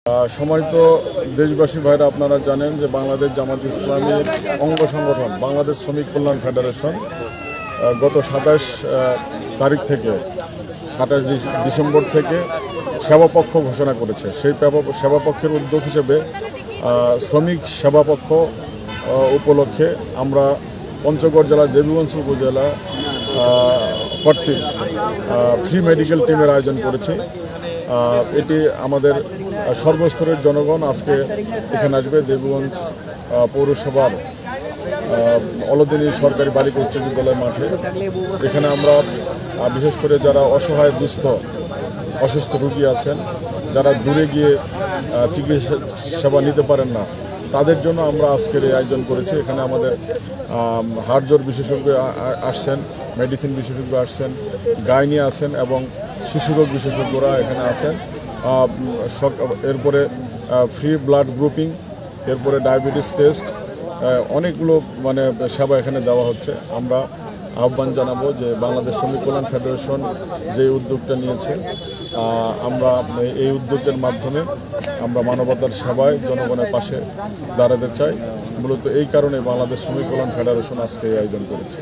সম্মানিত দেশবাসী ভাইরা, আপনারা জানেন যে বাংলাদেশ জামাত ইসলামীর অঙ্গ সংগঠন বাংলাদেশ শ্রমিক কল্যাণ ফেডারেশন গত ২৭ তারিখ থেকে ২৭ ডিসেম্বর থেকে সেবাপক্ষ ঘোষণা করেছে। সেই সেবাপক্ষের উদ্যোগ হিসেবে শ্রমিক সেবাপক্ষ উপলক্ষে আমরা পঞ্চগড় জেলা দেবীগঞ্জ উপজেলা কর্তৃক ফ্রি মেডিকেল টিমের আয়োজন করেছি। এটি আমাদের সর্বস্তরের জনগণ আজকে এখানে আসবে। দেবীগঞ্জ পৌরসভার অলদিনী সরকারি বালিকা উচ্চ বিদ্যালয় মাঠে এখানে আমরা বিশেষ করে যারা অসহায় দুস্থ অসুস্থ রোগী আছেন, যারা দূরে গিয়ে চিকিৎসা সেবা নিতে পারেন না, তাদের জন্য আমরা আজকের এই আয়োজন করেছি। এখানে আমাদের হাড়জোড় বিশেষজ্ঞ আসছেন, মেডিসিন বিশেষজ্ঞ আসছেন, গাইনি আছেন এবং শিশুরোগ বিশেষজ্ঞরা এখানে আছেন। এরপরে ফ্রি ব্লাড গ্রুপিং, এরপরে ডায়াবেটিস টেস্ট, অনেকগুলো সেবা এখানে দেওয়া হচ্ছে। আমরা আহ্বান জানাবো যে বাংলাদেশ শ্রমিক কল্যাণ ফেডারেশন যে উদ্যোগটা নিয়েছে, আমরা এই উদ্যোগের মাধ্যমে আমরা মানবতার সেবায় জনগণের পাশে দাঁড়াতে চাই। মূলত এই কারণে বাংলাদেশ শ্রমিক কল্যাণ ফেডারেশন আজকে এই আয়োজন করেছে।